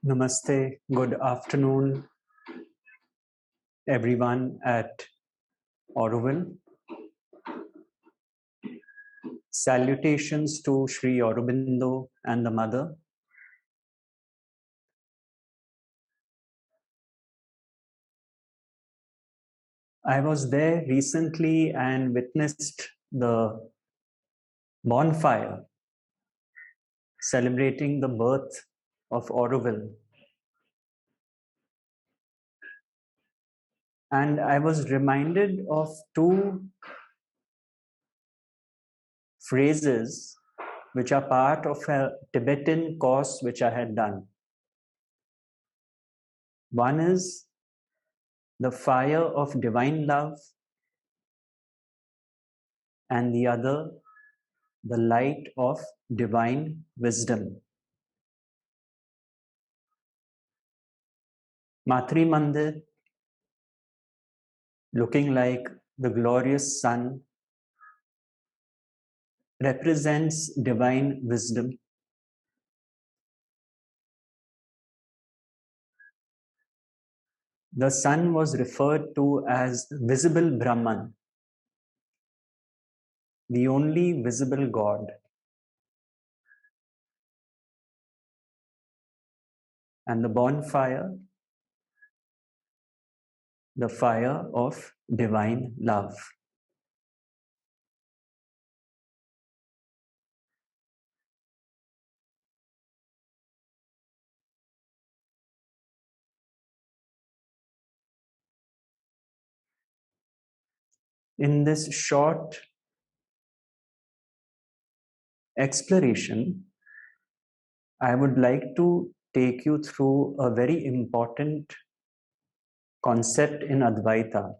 Namaste, good afternoon, everyone at Auroville. Salutations to Sri Aurobindo and the Mother. I was there recently and witnessed the bonfire celebrating the birth of Auroville. And I was reminded of two phrases which are part of a Tibetan course which I had done. One is the fire of divine love, and the other, the light of divine wisdom. Matri Mandir, looking like the glorious sun, represents divine wisdom. The sun was referred to as visible Brahman, the only visible God. And the bonfire, the fire of divine love. In this short exploration, I would like to take you through a very important concept in Advaita,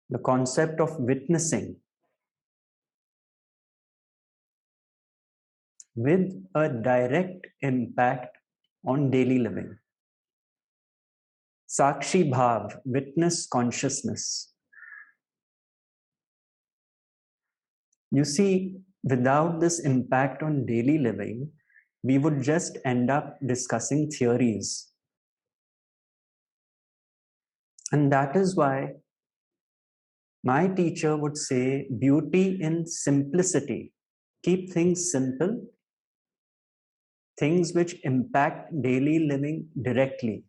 the concept of witnessing with a direct impact on daily living. Sakshi Bhav, witness consciousness. You see, without this impact on daily living, we would just end up discussing theories. And that is why my teacher would say beauty in simplicity. Keep things simple, things which impact daily living directly.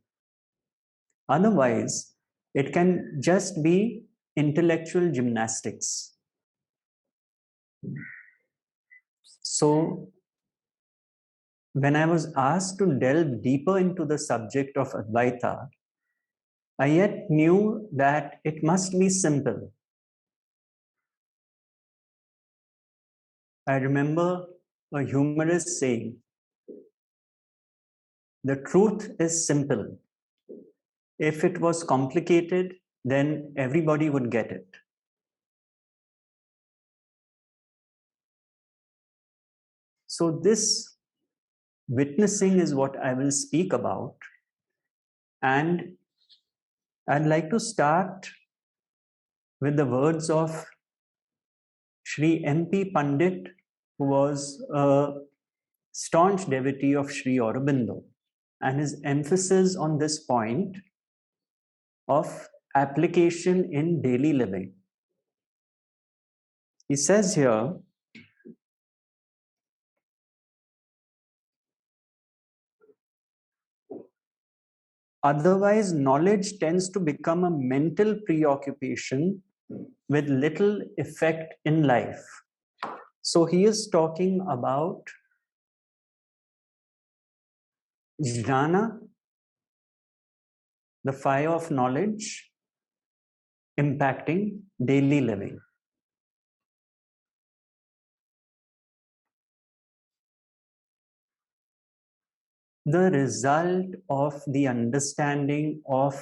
Otherwise, it can just be intellectual gymnastics. So, when I was asked to delve deeper into the subject of Advaita, I yet knew that it must be simple. I remember a humorist saying, "The truth is simple. If it was complicated, then everybody would get it." So, this witnessing is what I will speak about. And I'd like to start with the words of Sri M.P. Pandit, who was a staunch devotee of Sri Aurobindo, and his emphasis on this point of application in daily living. He says here, otherwise, knowledge tends to become a mental preoccupation with little effect in life. So he is talking about jnana, the fire of knowledge, impacting daily living. The result of the understanding of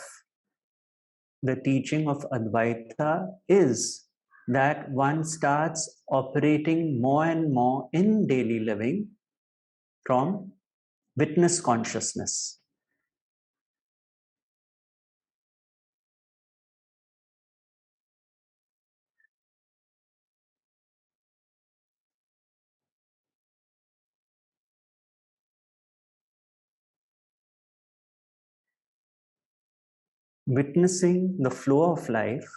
the teaching of Advaita is that one starts operating more and more in daily living from witness consciousness. witnessing the flow of life,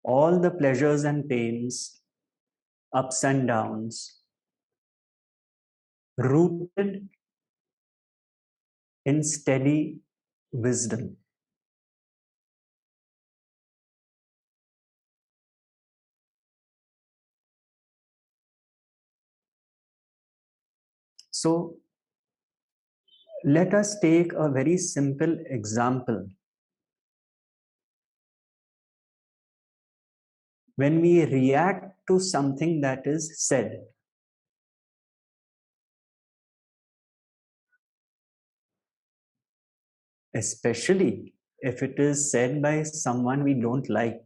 all the pleasures and pains, ups and downs, rooted in steady wisdom. So let us take a very simple example. When we react to something that is said, especially if it is said by someone we don't like,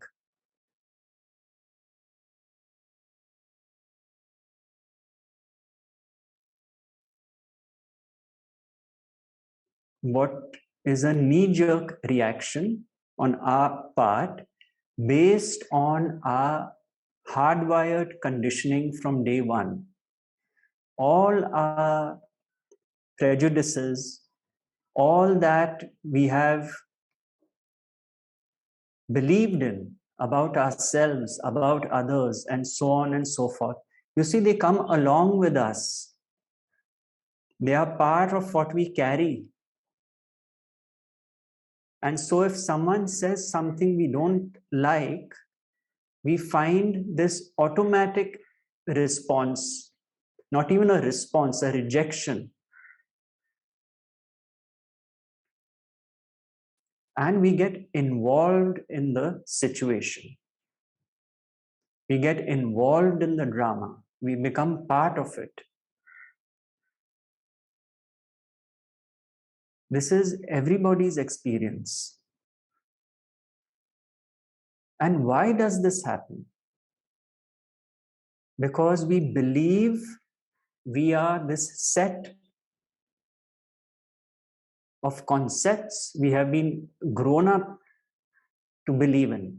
what is a knee-jerk reaction on our part based on our hardwired conditioning from day one. All our prejudices, all that we have believed in about ourselves, about others, and so on and so forth. You see, they come along with us. They are part of what we carry. And so if someone says something we don't like, we find this automatic response, not even a response, a rejection. And we get involved in the situation. We get involved in the drama. We become part of it. This is everybody's experience. And why does this happen? Because we believe we are this set of concepts we have been grown up to believe in.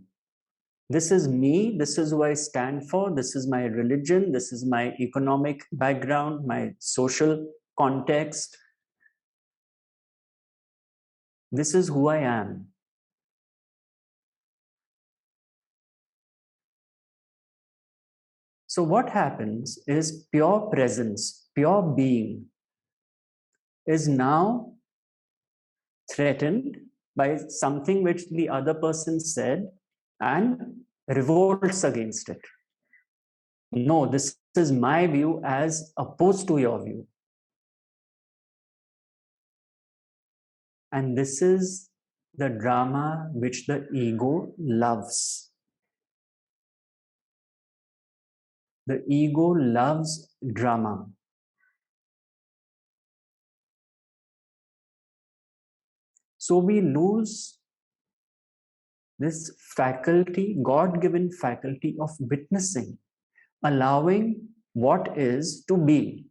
This is me, this is who I stand for, this is my religion, this is my economic background, my social context. This is who I am. So what happens is pure presence, pure being is now threatened by something which the other person said and revolts against it. No, this is my view as opposed to your view. And this is the drama which the ego loves. The ego loves drama. So we lose this faculty, God-given faculty of witnessing, allowing what is to be.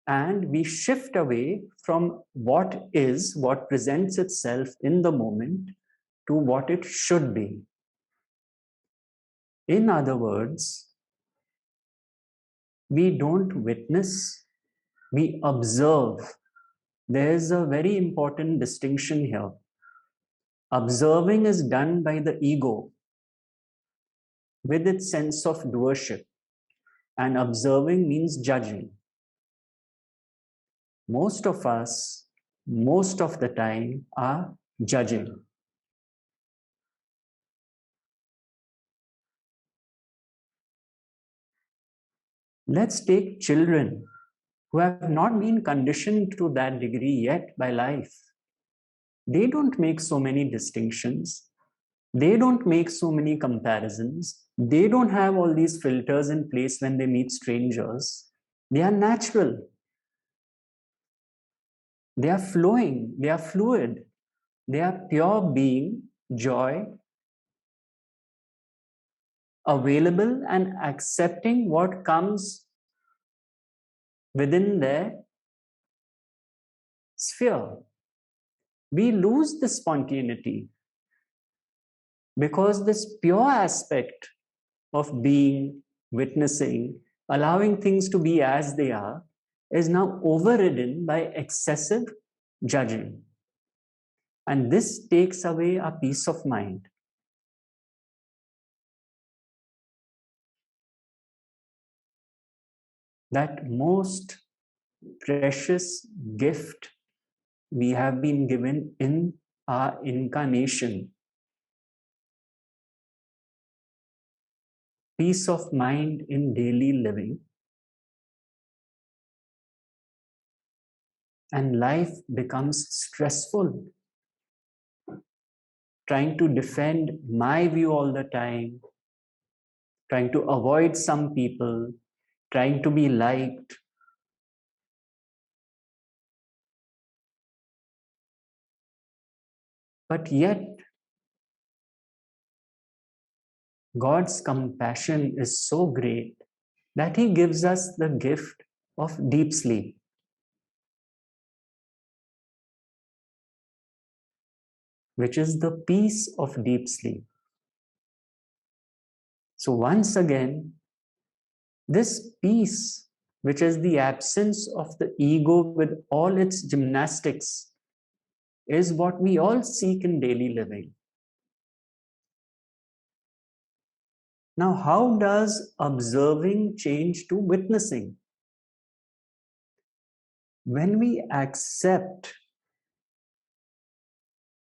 And we shift away from what is, what presents itself in the moment, to what it should be. In other words, we don't witness, we observe. There's a very important distinction here. Observing is done by the ego with its sense of doership, and observing means judging. Most of us, most of the time, are judging. Let's take children who have not been conditioned to that degree yet by life. They don't make so many distinctions. They don't make so many comparisons. They don't have all these filters in place when they meet strangers. They are natural. They are flowing. They are fluid. They are pure being, joy, available and accepting what comes within their sphere. We lose the spontaneity because this pure aspect of being, witnessing, allowing things to be as they are, is now overridden by excessive judging. And this takes away our peace of mind. That most precious gift we have been given in our incarnation. Peace of mind in daily living. And life becomes stressful. Trying to defend my view all the time, trying to avoid some people, trying to be liked. But yet, God's compassion is so great that He gives us the gift of deep sleep. Which is the peace of deep sleep. So once again, this peace, which is the absence of the ego with all its gymnastics, is what we all seek in daily living. Now, how does observing change to witnessing? When we accept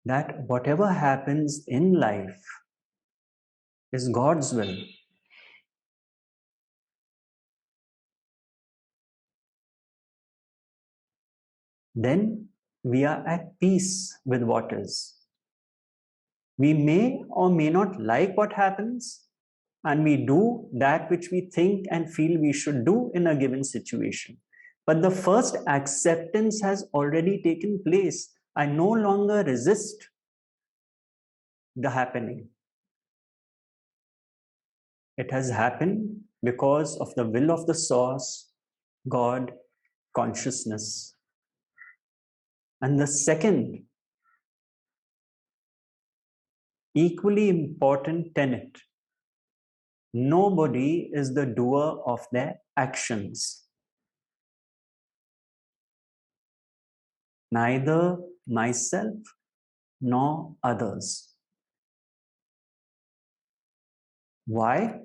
that whatever happens in life is God's will, then we are at peace with what is. We may or may not like what happens, and we do that which we think and feel we should do in a given situation. But the first acceptance has already taken place. I no longer resist the happening. It has happened because of the will of the source, God, consciousness. And the second, equally important tenet, nobody is the doer of their actions. Neither myself nor others. Why?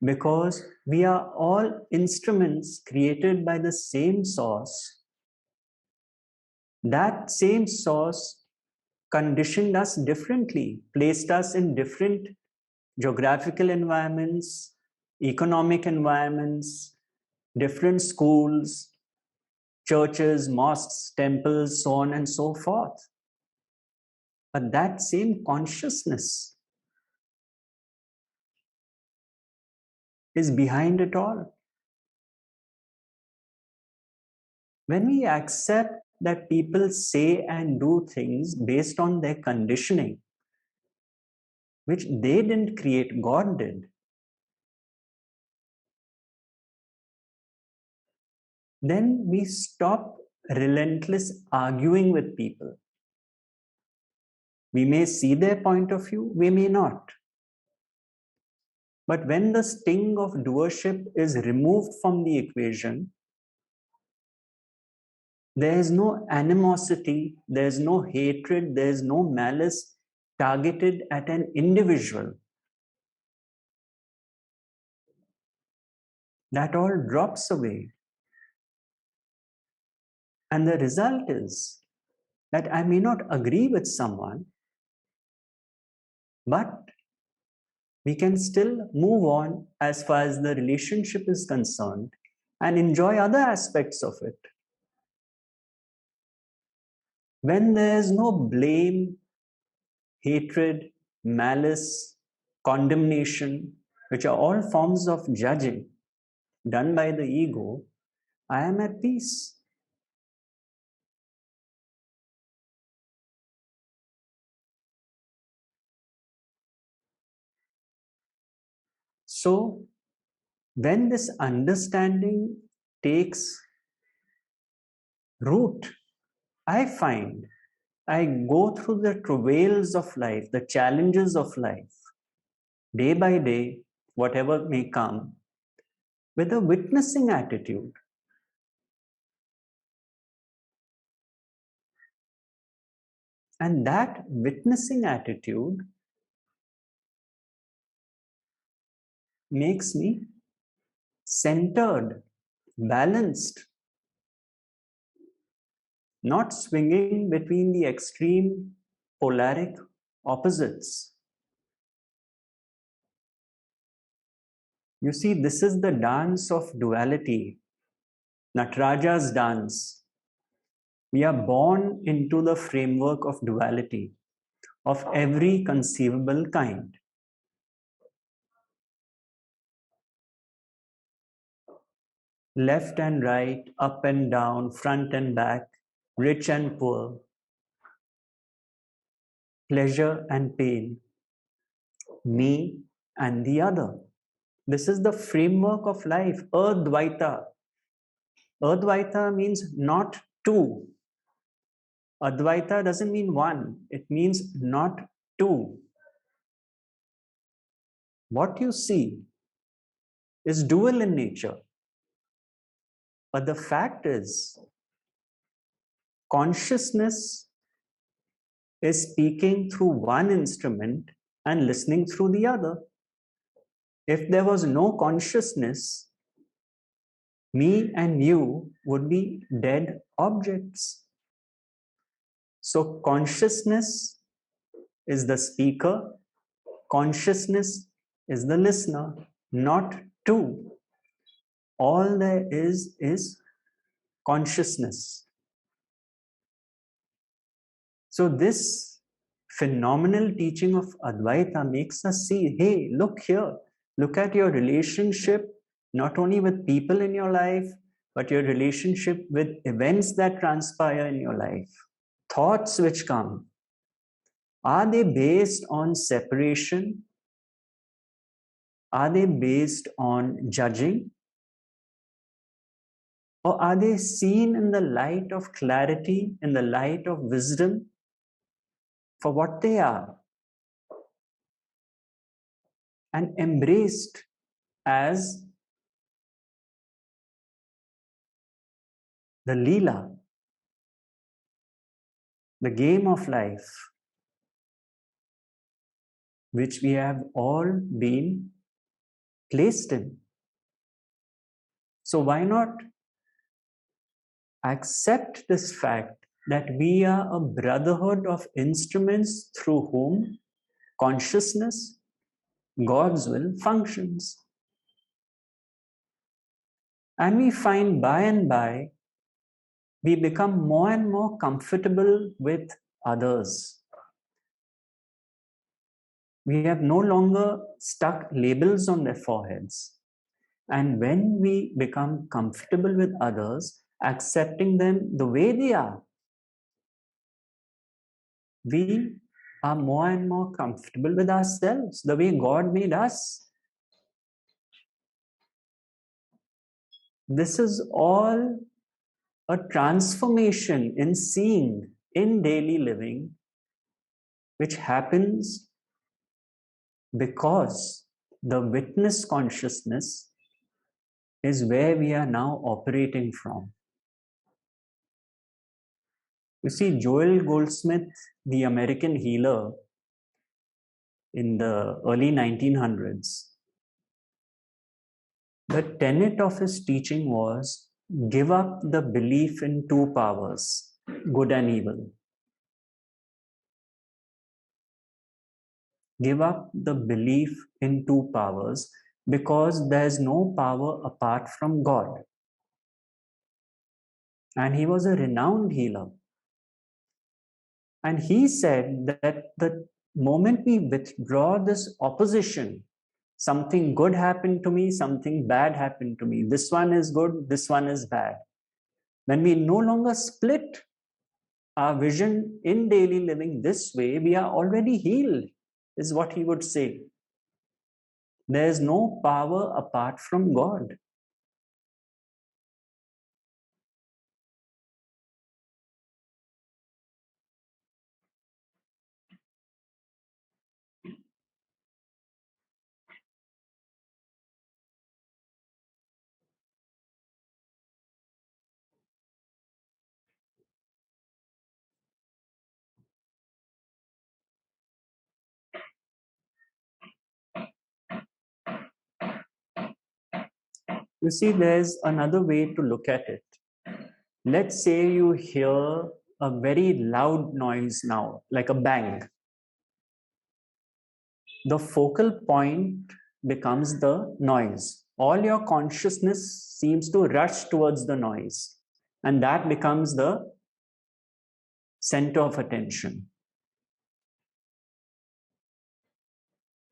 Because we are all instruments created by the same source. That same source conditioned us differently, placed us in different geographical environments, economic environments, different schools, churches, mosques, temples, so on and so forth. But that same consciousness is behind it all. When we accept that people say and do things based on their conditioning, which they didn't create, God did, then we stop relentless arguing with people. We may see their point of view, we may not. But when the sting of doership is removed from the equation, there is no animosity, there is no hatred, there is no malice targeted at an individual. That all drops away. And the result is that I may not agree with someone, but we can still move on as far as the relationship is concerned and enjoy other aspects of it. When there is no blame, hatred, malice, condemnation, which are all forms of judging done by the ego, I am at peace. So, when this understanding takes root, I find I go through the travails of life, the challenges of life, day by day, whatever may come, with a witnessing attitude. And that witnessing attitude makes me centered, balanced, not swinging between the extreme polaric opposites. You see, this is the dance of duality, Nataraja's dance. We are born into the framework of duality of every conceivable kind. Left and right, up and down, front and back, rich and poor, pleasure and pain, me and the other. This is the framework of life, Advaita. Advaita means not two. Advaita doesn't mean one, it means not two. What you see is dual in nature. But the fact is, consciousness is speaking through one instrument and listening through the other. If there was no consciousness, me and you would be dead objects. So, consciousness is the speaker, consciousness is the listener, not two. All there is consciousness. So, this phenomenal teaching of Advaita makes us see, hey, look here, look at your relationship, not only with people in your life, but your relationship with events that transpire in your life. Thoughts which come, are they based on separation? Are they based on judging? Or are they seen in the light of clarity, in the light of wisdom for what they are, and embraced as the Leela, the game of life, which we have all been placed in? So, why not accept this fact that we are a brotherhood of instruments through whom consciousness, God's will, functions? And we find by and by we become more and more comfortable with others. We have no longer stuck labels on their foreheads. And when we become comfortable with others, accepting them the way they are, we are more and more comfortable with ourselves, the way God made us. This is all a transformation in seeing, in daily living, which happens because the witness consciousness is where we are now operating from. You see, Joel Goldsmith, the American healer in the early 1900s, the tenet of his teaching was give up the belief in two powers, good and evil. Give up the belief in two powers because there's no power apart from God. And he was a renowned healer. And he said that the moment we withdraw this opposition, something good happened to me, something bad happened to me, this one is good, this one is bad. When we no longer split our vision in daily living this way, we are already healed, is what he would say. There is no power apart from God. You see, there's another way to look at it. Let's say you hear a very loud noise now, like a bang. The focal point becomes the noise. All your consciousness seems to rush towards the noise, and that becomes the center of attention.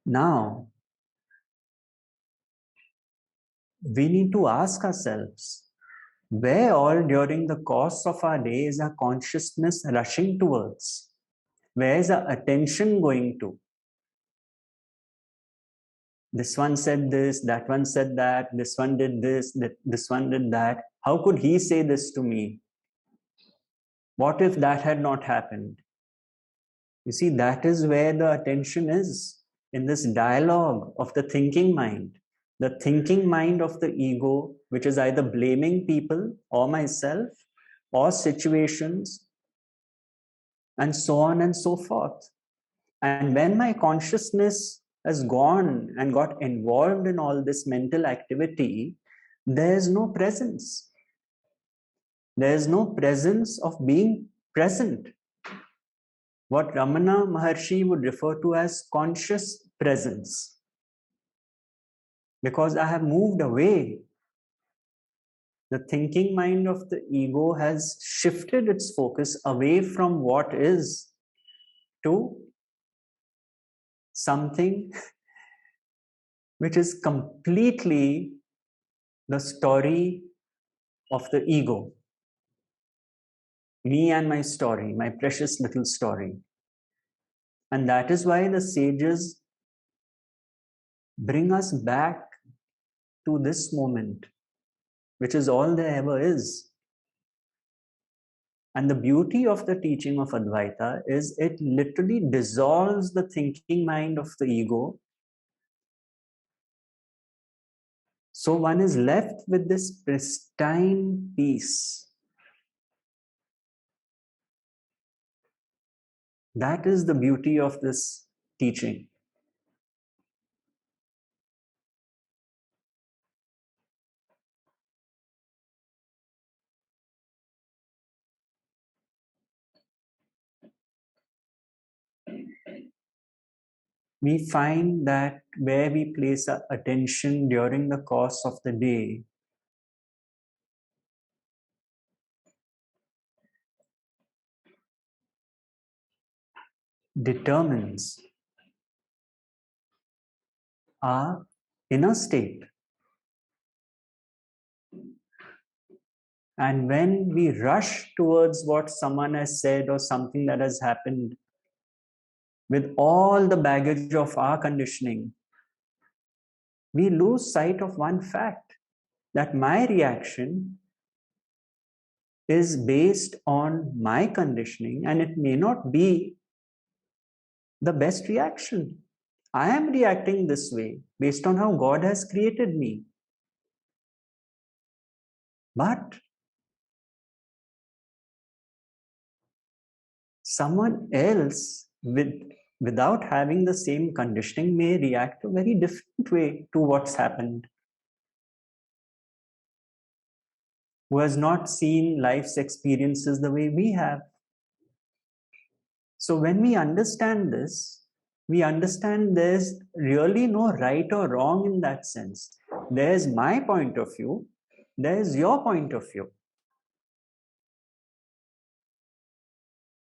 Now, we need to ask ourselves, where all during the course of our day is our consciousness rushing towards? Where is our attention going to? This one said this, that one said that, this one did this, this one did that. How could he say this to me? What if that had not happened? You see, that is where the attention is, in this dialogue of the thinking mind. The thinking mind of the ego, which is either blaming people or myself or situations, and so on and so forth. And when my consciousness has gone and got involved in all this mental activity, there's no presence. There's no presence of being present. What Ramana Maharshi would refer to as conscious presence. Because I have moved away. The thinking mind of the ego has shifted its focus away from what is to something which is completely the story of the ego. Me and my story, my precious little story. And that is why the sages bring us back to this moment, which is all there ever is. And the beauty of the teaching of Advaita is it literally dissolves the thinking mind of the ego. So one is left with this pristine peace. That is the beauty of this teaching. We find that where we place our attention during the course of the day determines our inner state. And when we rush towards what someone has said or something that has happened with all the baggage of our conditioning, we lose sight of one fact, that my reaction is based on my conditioning and it may not be the best reaction. I am reacting this way based on how God has created me. But someone else without having the same conditioning may react a very different way to what's happened, who has not seen life's experiences the way we have. So when we understand this, we understand there's really no right or wrong in that sense. There's my point of view, there's your point of view.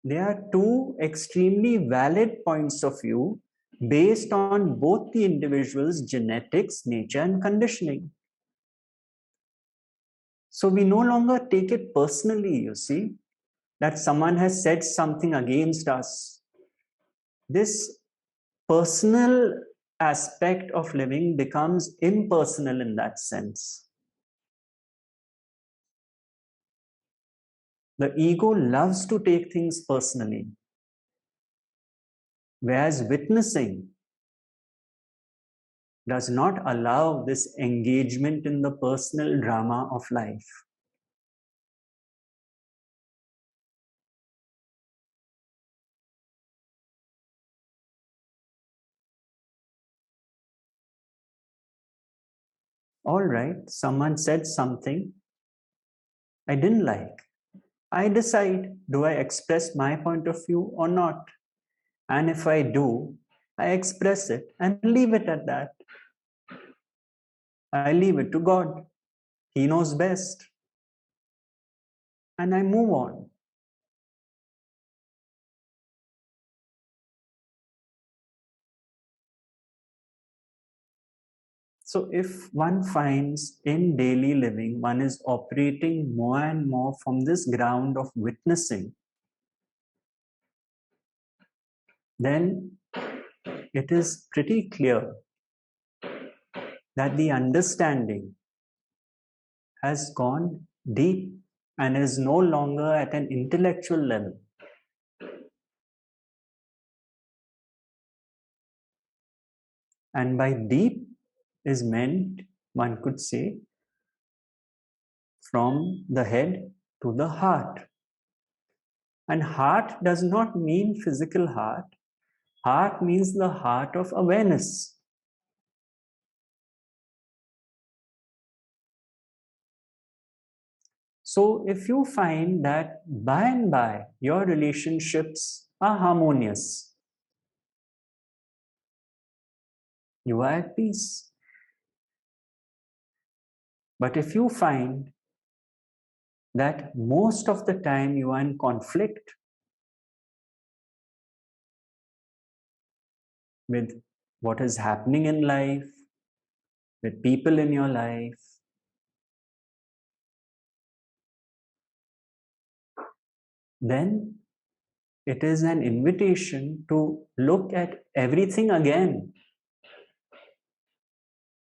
There are two extremely valid points of view based on both the individual's genetics, nature, and conditioning. So we no longer take it personally, you see, that someone has said something against us. This personal aspect of living becomes impersonal in that sense. The ego loves to take things personally, whereas witnessing does not allow this engagement in the personal drama of life. All right, someone said something I didn't like. I decide, do I express my point of view or not? And if I do, I express it and leave it at that. I leave it to God. He knows best. And I move on. So, if one finds in daily living, one is operating more and more from this ground of witnessing, then it is pretty clear that the understanding has gone deep and is no longer at an intellectual level. And by deep is meant, one could say, from the head to the heart. And heart does not mean physical heart. Heart means the heart of awareness. So if you find that by and by your relationships are harmonious, you are at peace. But if you find that most of the time you are in conflict with what is happening in life, with people in your life, then it is an invitation to look at everything again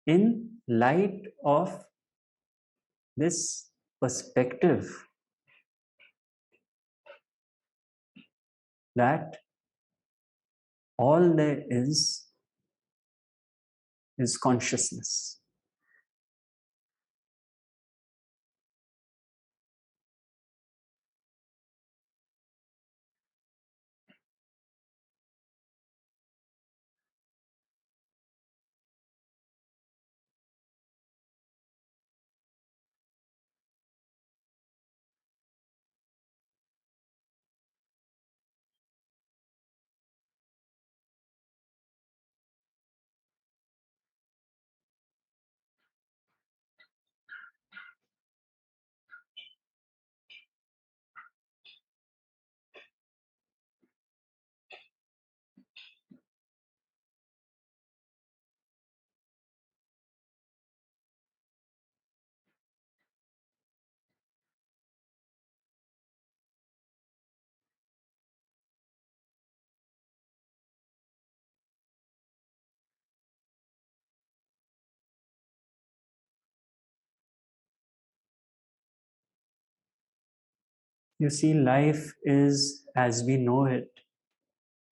in light of this perspective that all there is consciousness. You see, life is as we know it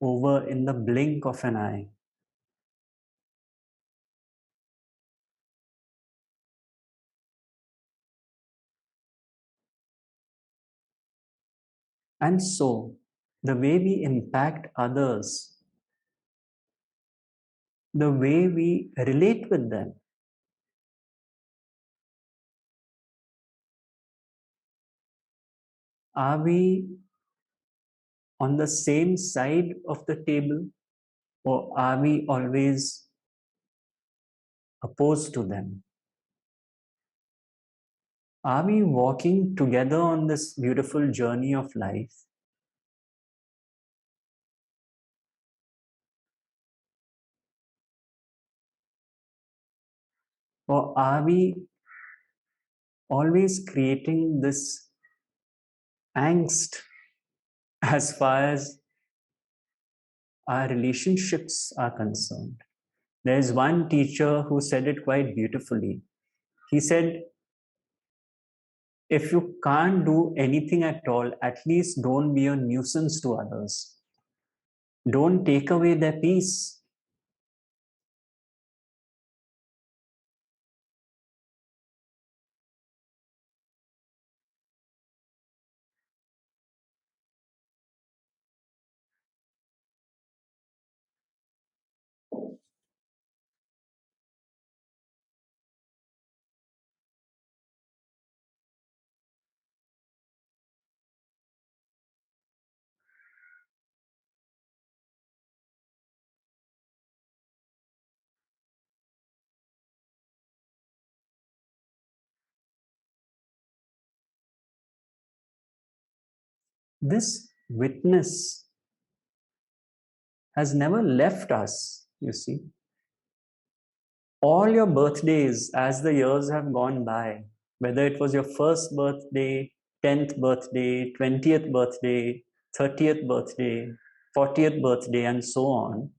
over in the blink of an eye. And so, the way we impact others, the way we relate with them, are we on the same side of the table or are we always opposed to them? Are we walking together on this beautiful journey of life? Or are we always creating this angst as far as our relationships are concerned? There's one teacher who said it quite beautifully. He said, if you can't do anything at all, at least don't be a nuisance to others. Don't take away their peace. This witness has never left us, you see. All your birthdays, as the years have gone by, whether it was your first birthday, 10th birthday, 20th birthday, 30th birthday, 40th birthday, and so on,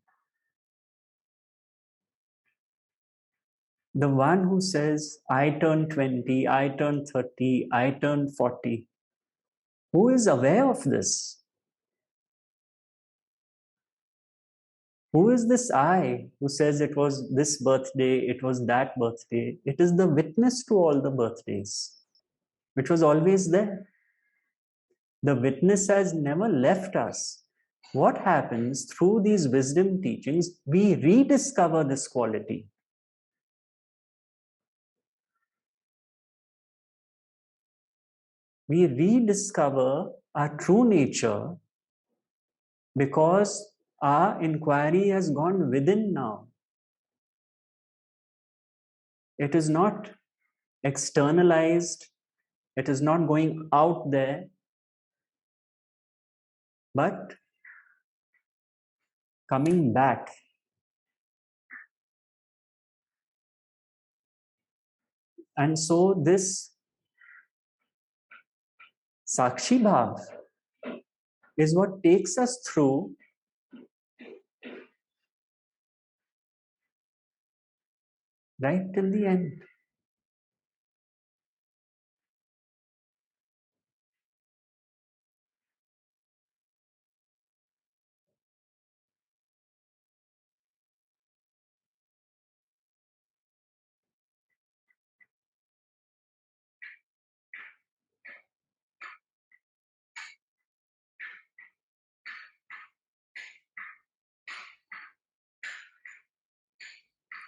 the one who says, I turned 20, I turned 30, I turned 40, who is aware of this? Who is this I who says it was this birthday, it was that birthday? It is the witness to all the birthdays, which was always there. The witness has never left us. What happens through these wisdom teachings? We rediscover this quality. We rediscover our true nature because our inquiry has gone within now. It is not externalized, it is not going out there, but coming back. And so this Sakshi Bhav is what takes us through right till the end.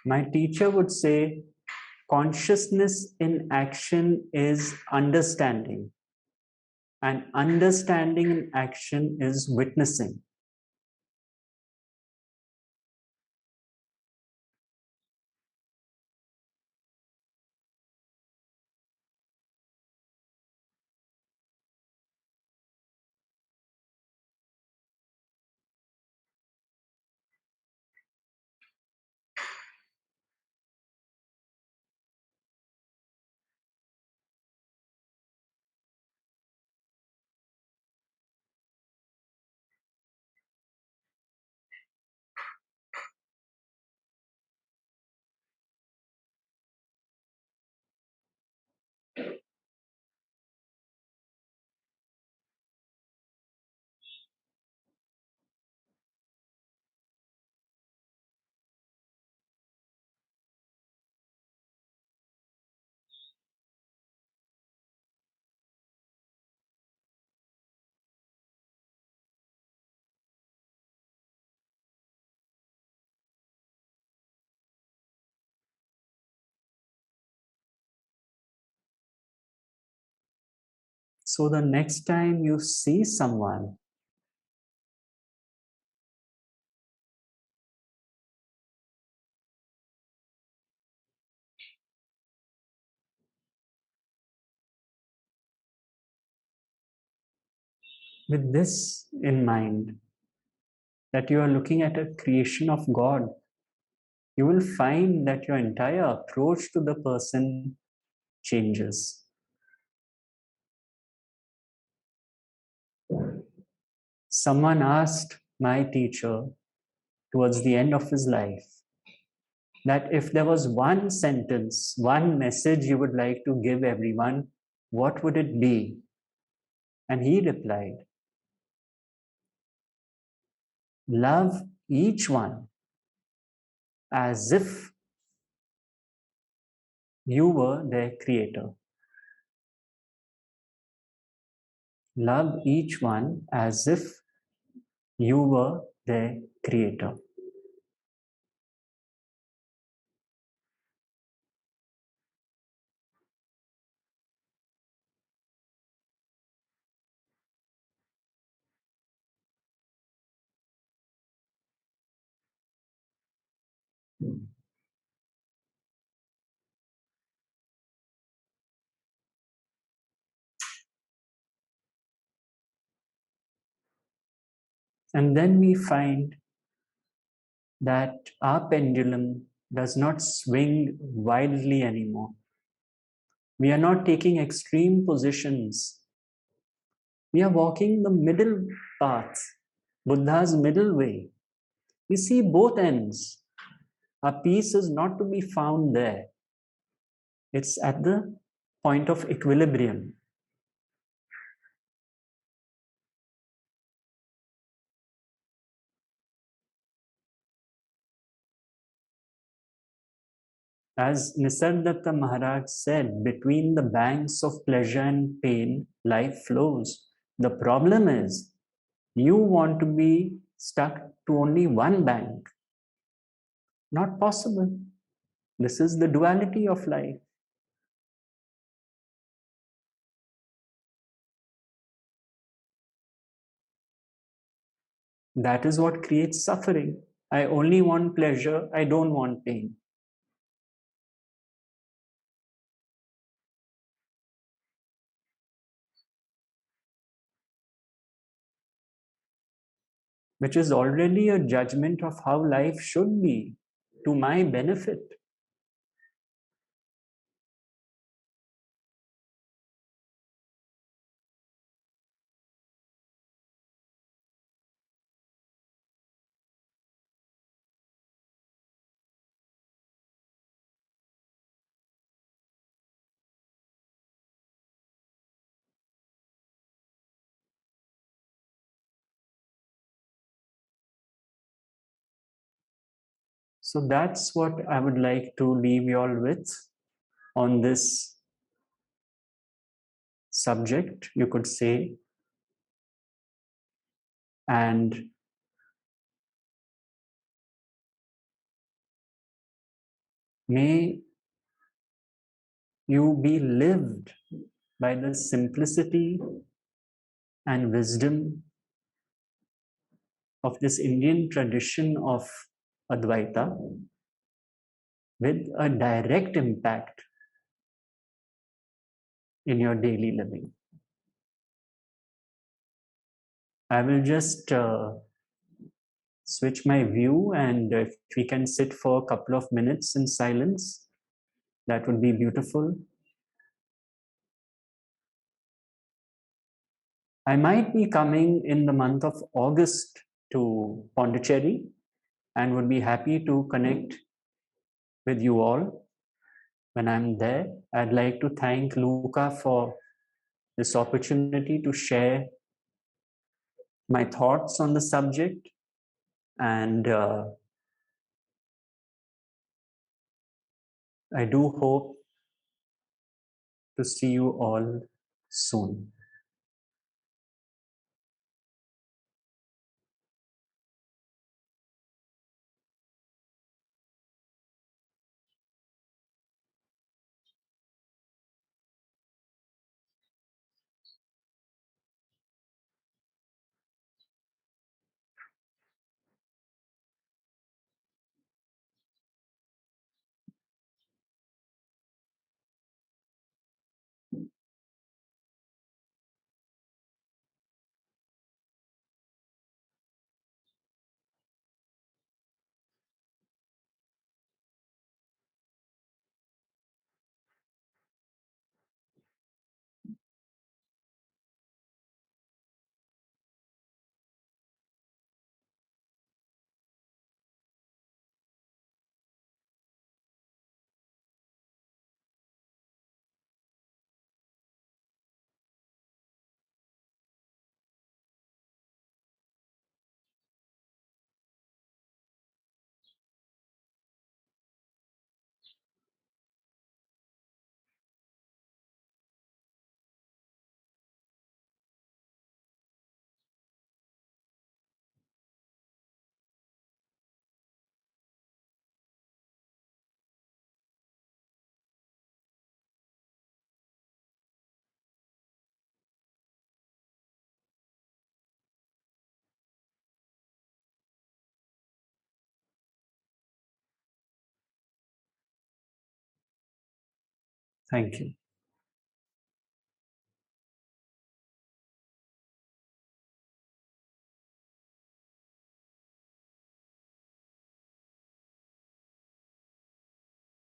My teacher would say, consciousness in action is understanding, and understanding in action is witnessing. So the next time you see someone, with this in mind, that you are looking at a creation of God, you will find that your entire approach to the person changes. Someone asked my teacher towards the end of his life that if there was one sentence, one message you would like to give everyone, what would it be? And he replied, love each one as if you were their creator. Love each one as if you were their creator. And then we find that our pendulum does not swing wildly anymore. We are not taking extreme positions. We are walking the middle path, Buddha's middle way. We see both ends. Our peace is not to be found there. It's at the point of equilibrium. As Nisargadatta Maharaj said, between the banks of pleasure and pain, life flows. The problem is, you want to be stuck to only one bank. Not possible. This is the duality of life. That is what creates suffering. I only want pleasure, I don't want pain. Which is already a judgment of how life should be to my benefit. So that's what I would like to leave you all with on this subject, you could say. And may you be lived by the simplicity and wisdom of this Indian tradition of Advaita with a direct impact in your daily living. I will just switch my view, and if we can sit for a couple of minutes in silence, that would be beautiful. I might be coming in the month of August to Pondicherry and would be happy to connect with you all when I'm there. I'd like to thank Luca for this opportunity to share my thoughts on the subject, and I do hope to see you all soon. Thank you.